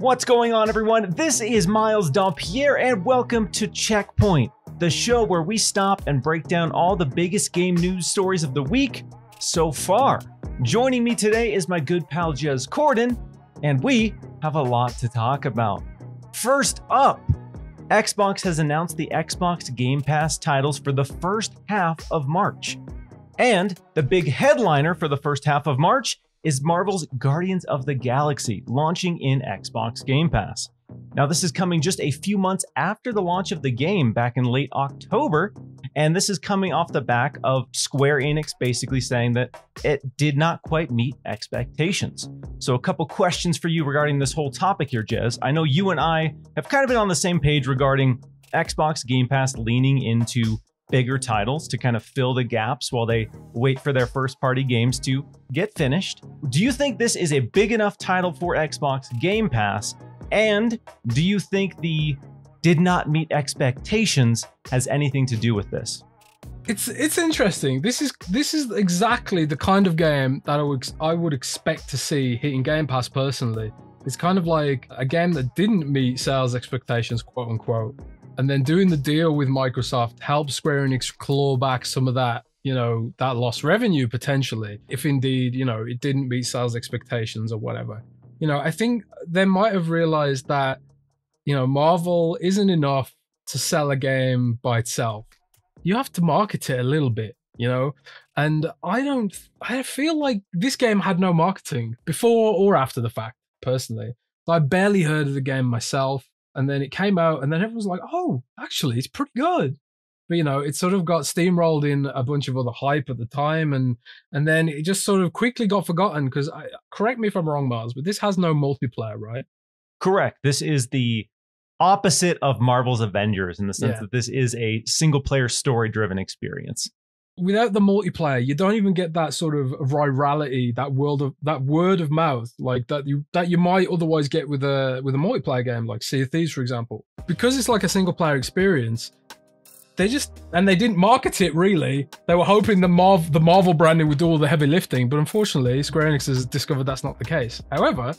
What's going on, everyone? This is Miles Dampierre, and welcome to Checkpoint, the show where we stop and break down all the biggest game news stories of the week so far. Joining me today is my good pal Jez Corden, and we have a lot to talk about. First up, Xbox has announced the Xbox Game Pass titles for the first half of March. And the big headliner for the first half of March is Marvel's Guardians of the Galaxy launching in Xbox Game Pass. Now, this is coming just a few months after the launch of the game back in late October, and this is coming off the back of Square Enix basically saying that it did not quite meet expectations. So a couple questions for you regarding this whole topic here, Jez. I know you and I have kind of been on the same page regarding Xbox Game Pass leaning into bigger titles to kind of fill the gaps while they wait for their first-party games to get finished. Do you think this is a big enough title for Xbox Game Pass? And do you think the did not meet expectations has anything to do with this? It's interesting. This is exactly the kind of game that I would expect to see hitting Game Pass personally. It's kind of like a game that didn't meet sales expectations, quote unquote. And then doing the deal with Microsoft helps Square Enix claw back some of that, that lost revenue potentially, if indeed, it didn't meet sales expectations or whatever. I think they might have realized that, Marvel isn't enough to sell a game by itself. You have to market it a little bit, and I feel like this game had no marketing before or after the fact, personally. I barely heard of the game myself. And then it came out, and then everyone's like, oh, actually, it's pretty good. But, it sort of got steamrolled in a bunch of other hype at the time. And then it just sort of quickly got forgotten because, correct me if I'm wrong, Miles, but this has no multiplayer, right? Correct. This is the opposite of Marvel's Avengers in the sense that this is a single-player story-driven experience. Without the multiplayer, you don't even get that sort of virality, that word of mouth, like that you might otherwise get with a multiplayer game like Sea of Thieves, for example. Because it's like a single player experience, they didn't market it really. They were hoping the Marvel branding would do all the heavy lifting, but unfortunately, Square Enix has discovered that's not the case. However,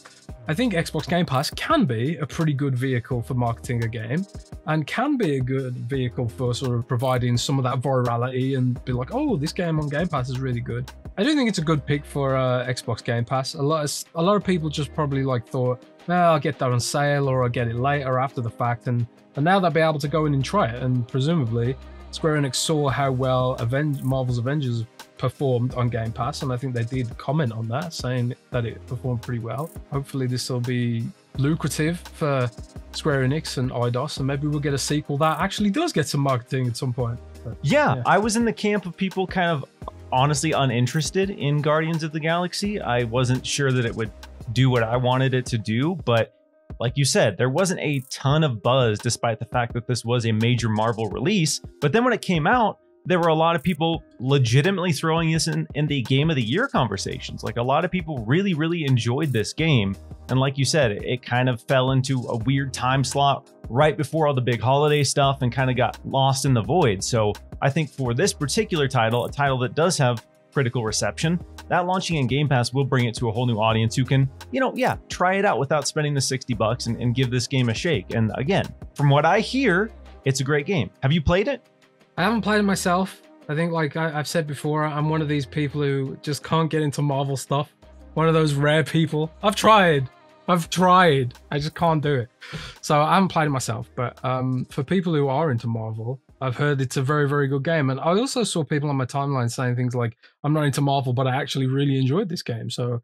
I think Xbox Game Pass can be a pretty good vehicle for marketing a game, and can be a good vehicle for sort of providing some of that virality and be like, oh, this game on Game Pass is really good. I do think it's a good pick for Xbox Game Pass. A lot of people just probably thought, well, I'll get that on sale or I'll get it later after the fact, and now they'll be able to go in and try it. And presumably, Square Enix saw how well Marvel's Avengers performed on Game Pass, and I think they did comment on that, saying that it performed pretty well. Hopefully this will be lucrative for Square Enix and Eidos, and maybe we'll get a sequel that actually does get some marketing at some point. But, yeah, I was in the camp of people kind of honestly uninterested in Guardians of the Galaxy. I wasn't sure that it would do what I wanted it to do, but like you said, there wasn't a ton of buzz despite the fact that this was a major Marvel release. But then when it came out, there were a lot of people legitimately throwing this in the Game of the Year conversations. Like, a lot of people really, really enjoyed this game. And like you said, it kind of fell into a weird time slot right before all the big holiday stuff and kind of got lost in the void. So I think for this particular title, a title that does have critical reception, that launching in Game Pass will bring it to a whole new audience who can, try it out without spending the $60 and give this game a shake. And again, from what I hear, it's a great game. Have you played it? I haven't played it myself. I think, like I've said before, I'm one of these people who just can't get into Marvel stuff. One of those rare people. I've tried. I just can't do it. So I haven't played it myself. But for people who are into Marvel, I've heard it's a very, very good game. And I also saw people on my timeline saying things like, I'm not into Marvel, but I actually really enjoyed this game. So,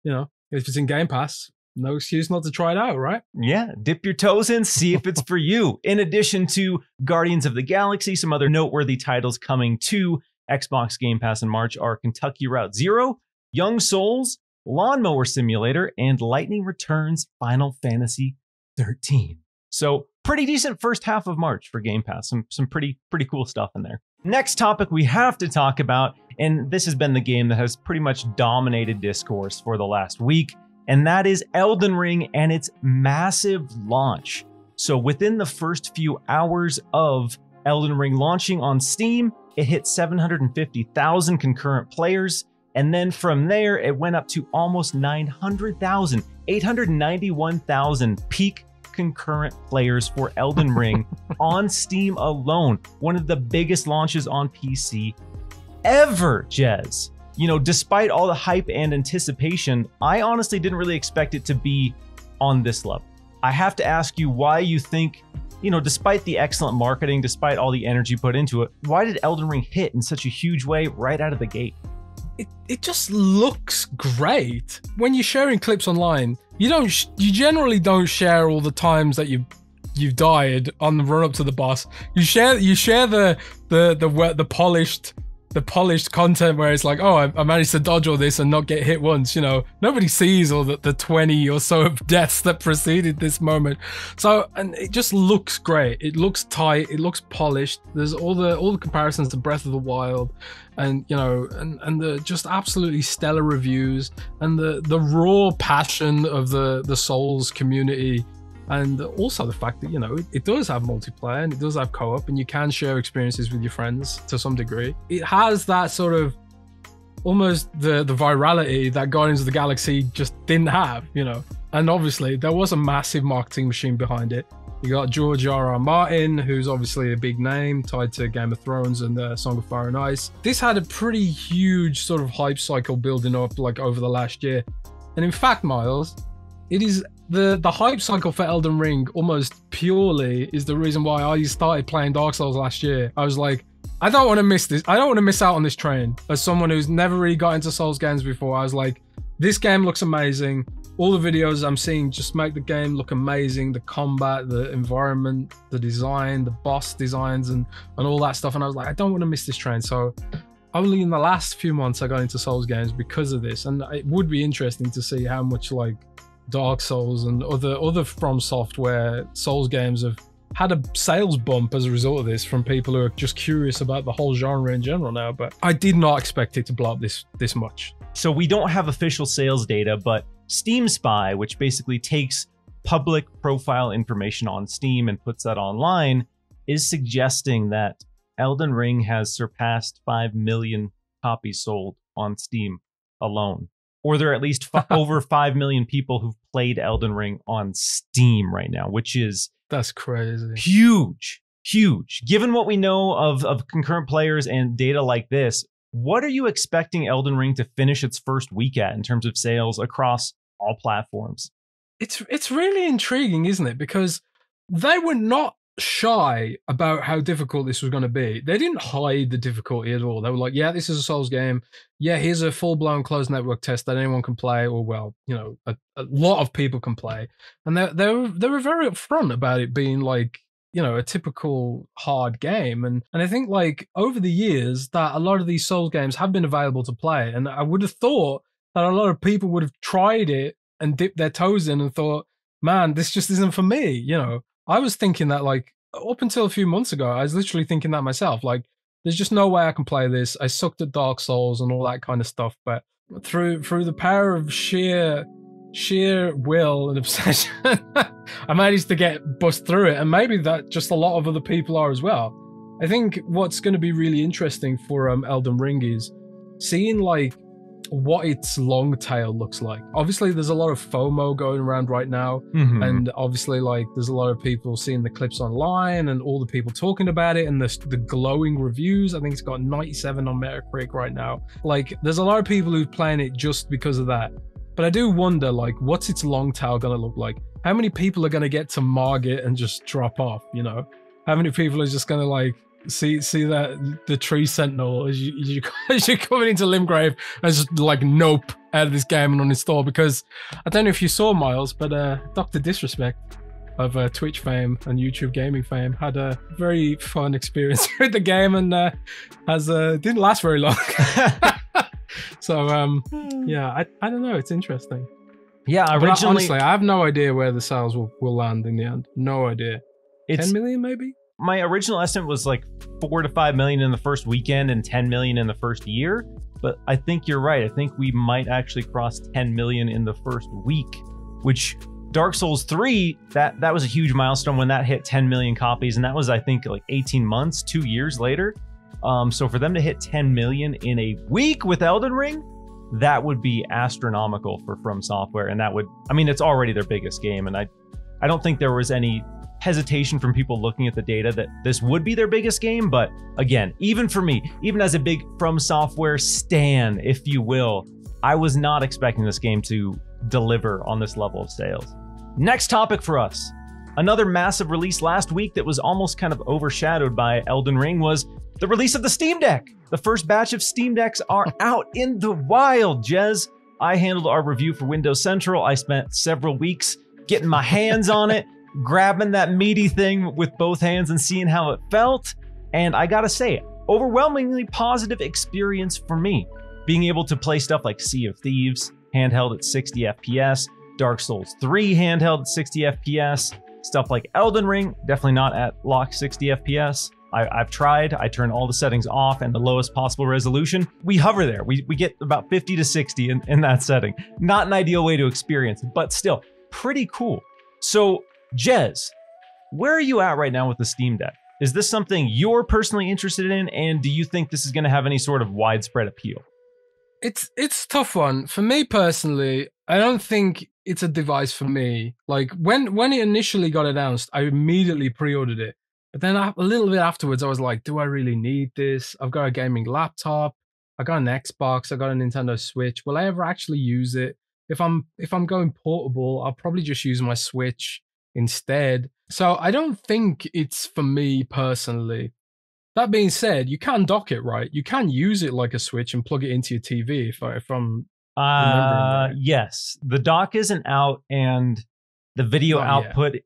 if it's in Game Pass, no excuse not to try it out, right? Yeah, dip your toes in, see if it's for you. In addition to Guardians of the Galaxy, some other noteworthy titles coming to Xbox Game Pass in March are Kentucky Route Zero, Young Souls, Lawnmower Simulator, and Lightning Returns Final Fantasy 13. So pretty decent first half of March for Game Pass. Some pretty cool stuff in there. Next topic we have to talk about, and this has been the game that has pretty much dominated discourse for the last week, and that is Elden Ring and its massive launch. So within the first few hours of Elden Ring launching on Steam, it hit 750,000 concurrent players. And then from there, it went up to almost 900,000, 891,000 peak concurrent players for Elden Ring on Steam alone. One of the biggest launches on PC ever, Jez. You know, despite all the hype and anticipation, I honestly didn't really expect it to be on this level. I have to ask you why you think, you know, despite the excellent marketing, despite all the energy put into it, why did Elden Ring hit in such a huge way right out of the gate? It just looks great. When you're sharing clips online, you generally don't share all the times that you've died on the run up to the boss. You share the polished content where it's like, oh, I managed to dodge all this and not get hit once. You know, nobody sees all the 20 or so of deaths that preceded this moment. So, and it just looks great. It looks tight. It looks polished. There's all the comparisons to Breath of the Wild, and you know, and the just absolutely stellar reviews, and the raw passion of the Souls community. And also the fact that, you know, it does have multiplayer and it does have co-op, and you can share experiences with your friends to some degree. It has that sort of almost the virality that Guardians of the Galaxy just didn't have, you know. And obviously there was a massive marketing machine behind it. You got George R.R. Martin, who's obviously a big name tied to Game of Thrones and Song of Fire and Ice. This had a pretty huge sort of hype cycle building up like over the last year. And in fact, Miles, it is the hype cycle for Elden Ring almost purely is the reason why I started playing Dark Souls last year. I was like, I don't want to miss this. I don't want to miss out on this train. As someone who's never really got into Souls games before, I was like, this game looks amazing. All the videos I'm seeing just make the game look amazing. The combat, the environment, the design, the boss designs, and all that stuff. And I was like, I don't want to miss this train. So only in the last few months I got into Souls games because of this. And it would be interesting to see how much like Dark Souls and other From Software Souls games have had a sales bump as a result of this from people who are just curious about the whole genre in general now. But I did not expect it to blow up this much. So we don't have official sales data, but Steam Spy, which basically takes public profile information on Steam and puts that online, is suggesting that Elden Ring has surpassed 5 million copies sold on Steam alone. Or there are at least over 5 million people who've played Elden Ring on Steam right now, which is... That's crazy. Huge, huge. Given what we know of concurrent players and data like this, what are you expecting Elden Ring to finish its first week at in terms of sales across all platforms? It's really intriguing, isn't it? Because they were not shy about how difficult this was going to be. They didn't hide the difficulty at all. They were like, yeah, this is a Souls game. Yeah, here's a full-blown closed network test that anyone can play, or well, you know, a lot of people can play. And they were very upfront about it being like, you know, a typical hard game. And I think like over the years that a lot of these Souls games have been available to play. And I would have thought that a lot of people would have tried it and dipped their toes in and thought, man, this just isn't for me, you know. I was thinking that like up until a few months ago, I was literally thinking that myself. Like, there's just no way I can play this. I sucked at Dark Souls and all that kind of stuff. But through the power of sheer will and obsession, I managed to get bust through it. And maybe that just a lot of other people are as well. I think what's going to be really interesting for Elden Ring is seeing like what its long tail looks like. Obviously there's a lot of FOMO going around right now, and obviously like there's a lot of people seeing the clips online and all the people talking about it and the glowing reviews. I think it's got 97 on Metacritic right now. Like there's a lot of people who're playing it just because of that. But I do wonder, like, what's its long tail gonna look like? How many people are gonna get to Margit and just drop off, you know? How many people are just gonna like see that the tree sentinel as you're coming into Limgrave and just like nope out of this game and uninstall? Because I don't know if you saw, Miles, but Dr. Disrespect of Twitch fame and YouTube gaming fame had a very fun experience with the game, and didn't last very long. So yeah, I don't know, it's interesting. Yeah, originally, honestly, I have no idea where the sales will land in the end. No idea. 10 million maybe? My original estimate was like 4 to 5 million in the first weekend and 10 million in the first year. But I think you're right. I think we might actually cross 10 million in the first week, which Dark Souls 3, that was a huge milestone when that hit 10 million copies. And that was, I think, like 18 months, 2 years later. So for them to hit 10 million in a week with Elden Ring, that would be astronomical for From Software. And that would, I mean, it's already their biggest game. And I don't think there was any hesitation from people looking at the data that this would be their biggest game. But again, even for me, even as a big From Software stan, if you will, I was not expecting this game to deliver on this level of sales. Next topic for us. Another massive release last week that was almost kind of overshadowed by Elden Ring was the release of the Steam Deck. The first batch of Steam Decks are out in the wild, Jez. I handled our review for Windows Central. I spent several weeks getting my hands on it, grabbing that meaty thing with both hands and seeing how it felt. And I gotta say, overwhelmingly positive experience for me. Being able to play stuff like Sea of Thieves, handheld at 60 FPS, Dark Souls 3 handheld at 60 FPS, stuff like Elden Ring, definitely not at locked 60 FPS. I've tried, I turn all the settings off and the lowest possible resolution. We hover there, we get about 50 to 60 in that setting. Not an ideal way to experience it, but still, pretty cool. So, Jez, where are you at right now with the Steam Deck? Is this something you're personally interested in, and do you think this is gonna have any sort of widespread appeal? It's a tough one. For me personally, I don't think it's a device for me. Like when it initially got announced, I immediately pre-ordered it. But then a little bit afterwards, I was like, do I really need this? I've got a gaming laptop. I got an Xbox. I got a Nintendo Switch. Will I ever actually use it? If I'm going portable, I'll probably just use my Switch instead. So I don't think it's for me personally. That being said, you can dock it, right? You can use it like a Switch and plug it into your TV if I'm remembering right. Yes. The dock isn't out, and the video output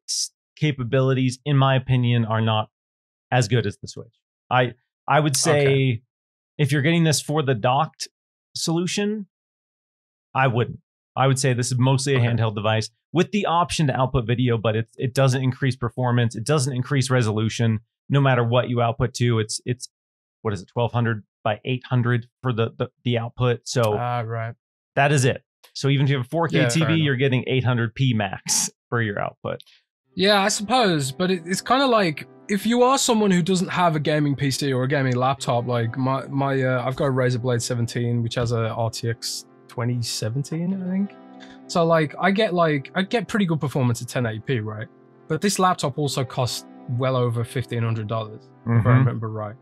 capabilities, in my opinion, are not as good as the Switch. I would say if you're getting this for the docked solution, I wouldn't. I would say this is mostly a handheld device with the option to output video, but it doesn't increase performance. It doesn't increase resolution. No matter what you output to, it's what is it, 1200 by 800 for the output. So right. That is it. So even if you have a 4K TV, you're getting 800p max for your output. Yeah, I suppose, but it's kind of like if you are someone who doesn't have a gaming PC or a gaming laptop, like my I've got a Razer Blade 17, which has a RTX 2017, I think. So like I get pretty good performance at 1080p, right? But this laptop also costs well over $1,500, if I remember right.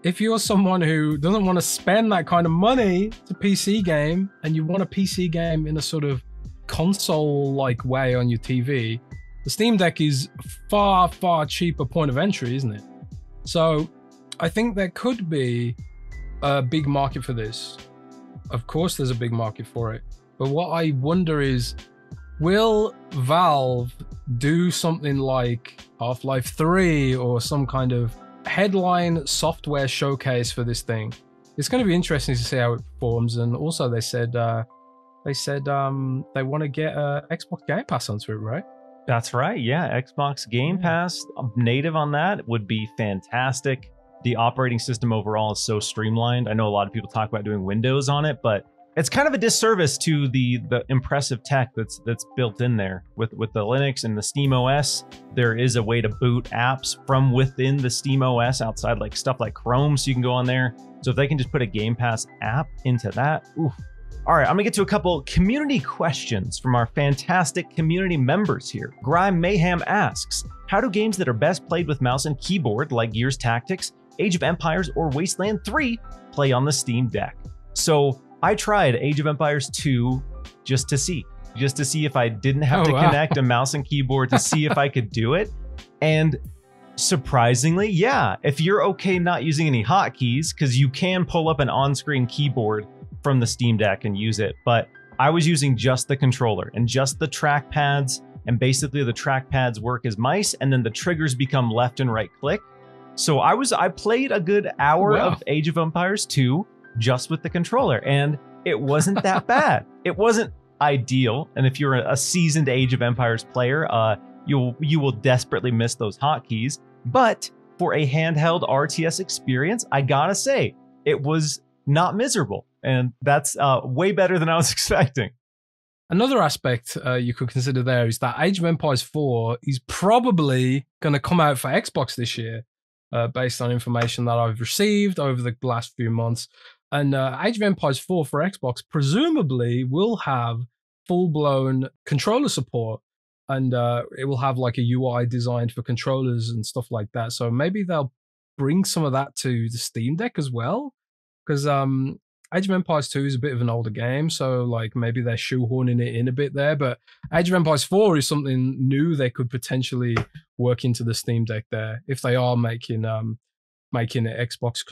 If you're someone who doesn't want to spend that kind of money to PC game, and you want a PC game in a sort of console-like way on your TV, the Steam Deck is far, far cheaper point of entry, isn't it? So I think there could be a big market for this. Of course there's a big market for it. But what I wonder is, will Valve do something like Half-Life 3 or some kind of headline software showcase for this thing? It's going to be interesting to see how it performs. And also they said they want to get Xbox Game Pass onto it, right? That's right. Yeah, Xbox Game Pass native on that would be fantastic. The operating system overall is so streamlined. I know a lot of people talk about doing Windows on it, but it's kind of a disservice to the impressive tech that's built in there with the Linux and the Steam OS. There is a way to boot apps from within the Steam OS outside, like stuff like Chrome, so you can go on there. So if they can just put a Game Pass app into that, oof. All right, I'm gonna get to a couple community questions from our fantastic community members here. Grime Mayhem asks, how do games that are best played with mouse and keyboard, like Gears Tactics, Age of Empires, or Wasteland 3, play on the Steam Deck? So I tried Age of Empires 2 just to see if I didn't have to connect a mouse and keyboard to see if I could do it. And surprisingly, yeah, if you're okay not using any hotkeys, because you can pull up an on-screen keyboard from the Steam Deck and use it, but I was using just the controller and just the trackpads, and basically the trackpads work as mice, and then the triggers become left and right click. So I played a good hour of Age of Empires 2 just with the controller, and it wasn't that bad. It wasn't ideal, and if you're a seasoned Age of Empires player, you will desperately miss those hotkeys. But for a handheld RTS experience, I gotta say, it was not miserable, and that's way better than I was expecting. Another aspect you could consider there is that Age of Empires 4 is probably going to come out for Xbox this year, based on information that I've received over the last few months. And Age of Empires 4 for Xbox presumably will have full-blown controller support, and it will have like a UI designed for controllers and stuff like that. So maybe they'll bring some of that to the Steam Deck as well, because Age of Empires 2 is a bit of an older game, so like maybe they're shoehorning it in a bit there. But Age of Empires 4 is something new they could potentially work into the Steam Deck there if they are making an Xbox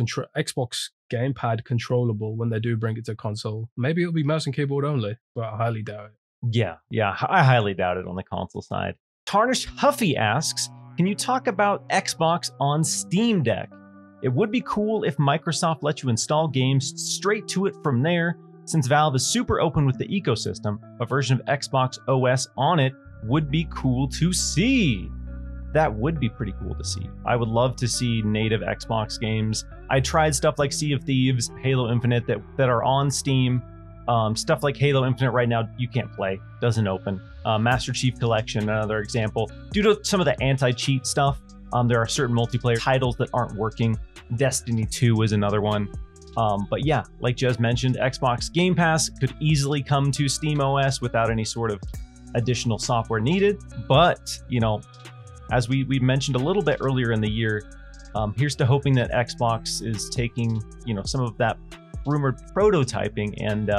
gamepad controllable when they do bring it to console. Maybe it'll be mouse and keyboard only, but I highly doubt it. Yeah, I highly doubt it on the console side. Tarnish Huffy asks, can you talk about Xbox on Steam Deck? It would be cool if Microsoft let you install games straight to it from there. Since Valve is super open with the ecosystem, a version of Xbox OS on it would be cool to see. That would be pretty cool to see. I would love to see native Xbox games. I tried stuff like Sea of Thieves, Halo Infinite that are on Steam. Stuff like Halo Infinite right now, you can't play, doesn't open. Master Chief Collection, another example. Due to some of the anti-cheat stuff, there are certain multiplayer titles that aren't working. Destiny 2 is another one. But yeah, like Jez mentioned, Xbox Game Pass could easily come to SteamOS without any sort of additional software needed. But, you know, as we mentioned a little bit earlier in the year, here's to hoping that Xbox is taking, you know, some of that rumored prototyping and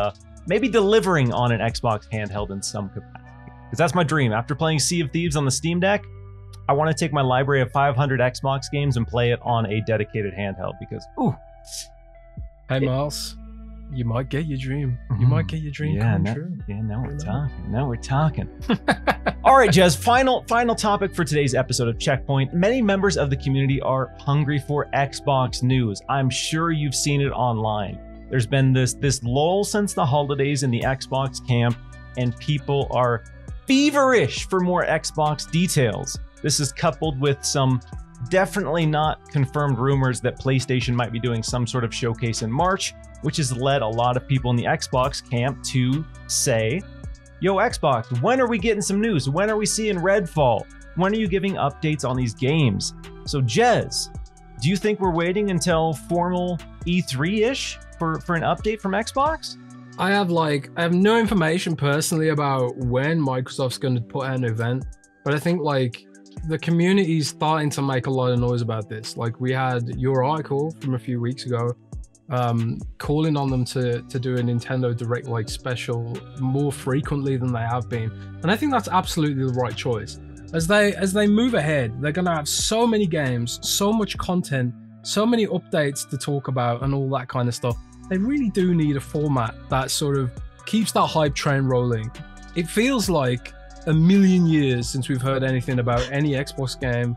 maybe delivering on an Xbox handheld in some capacity. Because that's my dream. After playing Sea of Thieves on the Steam Deck, I want to take my library of 500 Xbox games and play it on a dedicated handheld because, ooh. Hey, Miles, you might get your dream. You might get your dream come true. Yeah, now we're talking. Now we're talking. All right, Jez, final topic for today's episode of Checkpoint. Many members of the community are hungry for Xbox news. I'm sure you've seen it online. There's been this lull since the holidays in the Xbox camp, and people are feverish for more Xbox details. This is coupled with some definitely not confirmed rumors that PlayStation might be doing some sort of showcase in March, which has led a lot of people in the Xbox camp to say, yo, Xbox, when are we getting some news? When are we seeing Redfall? When are you giving updates on these games? So Jez, do you think we're waiting until formal E3-ish for an update from Xbox? I have no information personally about when Microsoft's going to put out an event, but I think like the community is starting to make a lot of noise about this. Like we had your article from a few weeks ago calling on them to do a Nintendo Direct like special more frequently than they have been, and I think that's absolutely the right choice. As they move ahead, they're going to have so many games, so much content, so many updates to talk about and all that kind of stuff. They really do need a format that sort of keeps that hype train rolling. It feels like a million years since we've heard anything about any Xbox game.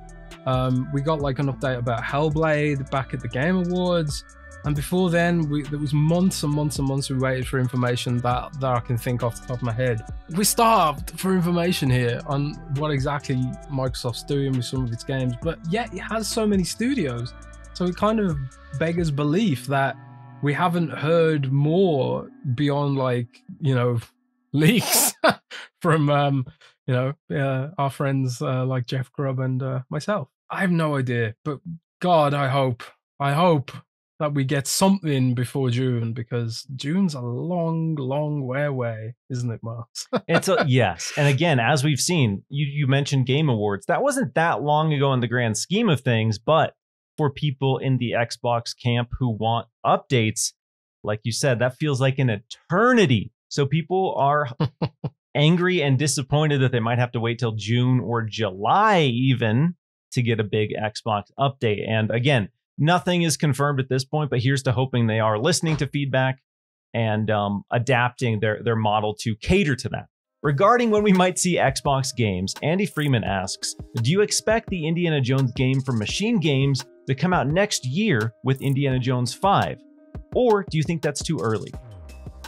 We got like an update about Hellblade back at the Game Awards, and before then there was months and months and months we waited for information that I can think off the top of my head. We're starved for information here on what exactly Microsoft's doing with some of its games, but yet it has so many studios, so it kind of beggars belief that we haven't heard more beyond like, you know, leaks from our friends like Jeff Grubb and myself. I have no idea, but God, I hope that we get something before June, because June's a long way away, isn't it, Miles? Yes, and again, as we've seen, you mentioned Game Awards. That wasn't that long ago in the grand scheme of things, but for people in the Xbox camp who want updates, like you said, that feels like an eternity. So people are angry and disappointed that they might have to wait till June or July even to get a big Xbox update. And again, nothing is confirmed at this point, but here's to hoping they are listening to feedback and adapting their model to cater to that. Regarding when we might see Xbox games, Andy Freeman asks, do you expect the Indiana Jones game from Machine Games to come out next year with Indiana Jones 5? Or do you think that's too early?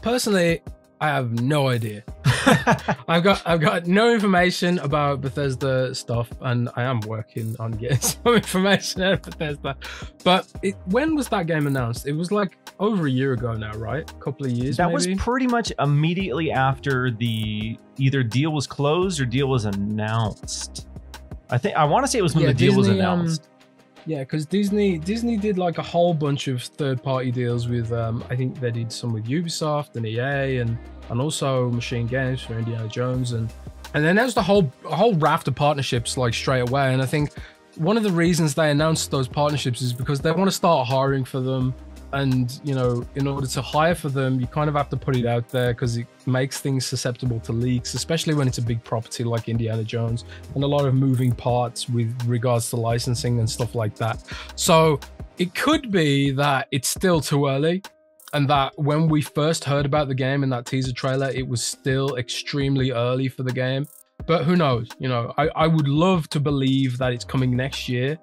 Personally, I have no idea. I've got no information about Bethesda stuff, and I am working on getting some information out of Bethesda. But when was that game announced? It was like over a year ago now, right? A couple of years. That maybe? Was pretty much immediately after the either deal was closed or deal was announced. I want to say it was when the deal was announced. Yeah, because Disney did like a whole bunch of third-party deals with I think they did some with Ubisoft and EA and also Machine Games for Indiana Jones and then there's a whole raft of partnerships like straight away. And I think one of the reasons they announced those partnerships is because they want to start hiring for them. And, you know, in order to hire for them, you kind of have to put it out there because it makes things susceptible to leaks, especially when it's a big property like Indiana Jones and a lot of moving parts with regards to licensing and stuff like that. So it could be that it's still too early and that when we first heard about the game in that teaser trailer, it was still extremely early for the game. But who knows? You know, I would love to believe that it's coming next year.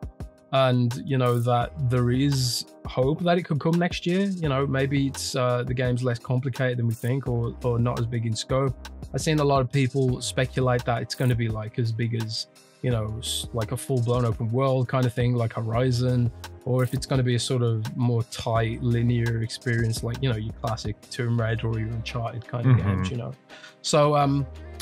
And, you know, that there is hope that it could come next year. You know, maybe it's the game's less complicated than we think or not as big in scope. I've seen a lot of people speculate that it's going to be like as big as, you know, like a full-blown open world kind of thing like Horizon, or if it's going to be a sort of more tight linear experience like, you know, your classic Tomb Raider or your Uncharted kind of games, you know. So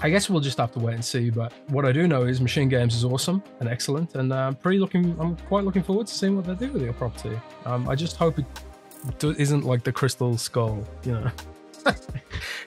I guess we'll just have to wait and see. But what I do know is Machine Games is awesome and excellent, and I'm quite looking forward to seeing what they do with their property. I just hope it isn't like the Crystal Skull, you know,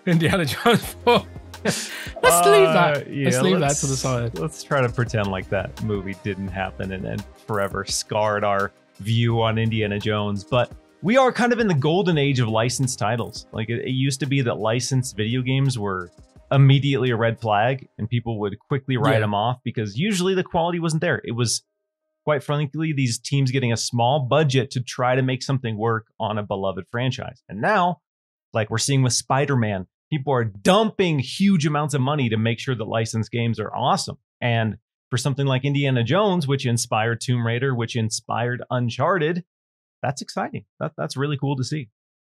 Indiana Jones 4. Let's leave that. Yeah, let's leave that to the side. Let's try to pretend like that movie didn't happen and then forever scarred our view on Indiana Jones. But we are kind of in the golden age of licensed titles. Like it used to be that licensed video games were immediately a red flag and people would quickly write them off because usually the quality wasn't there. It was, quite frankly, these teams getting a small budget to try to make something work on a beloved franchise. And now, like we're seeing with Spider-Man, people are dumping huge amounts of money to make sure that licensed games are awesome. And for something like Indiana Jones, which inspired Tomb Raider, which inspired Uncharted, that's exciting. That's really cool to see.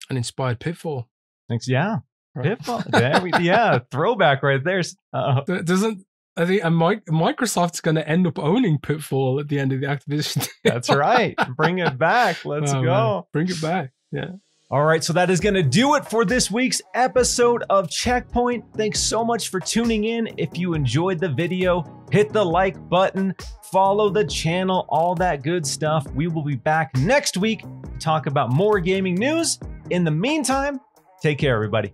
And inspired Pitfall. Thanks. Yeah. Pitfall. Yeah, throwback right there. I think Microsoft's going to end up owning Pitfall at the end of the Activision deal. That's right. Bring it back. Let's go. Man. Bring it back. Yeah. All right, so that is going to do it for this week's episode of Checkpoint. Thanks so much for tuning in. If you enjoyed the video, hit the like button, follow the channel, all that good stuff. We will be back next week to talk about more gaming news. In the meantime, take care, everybody.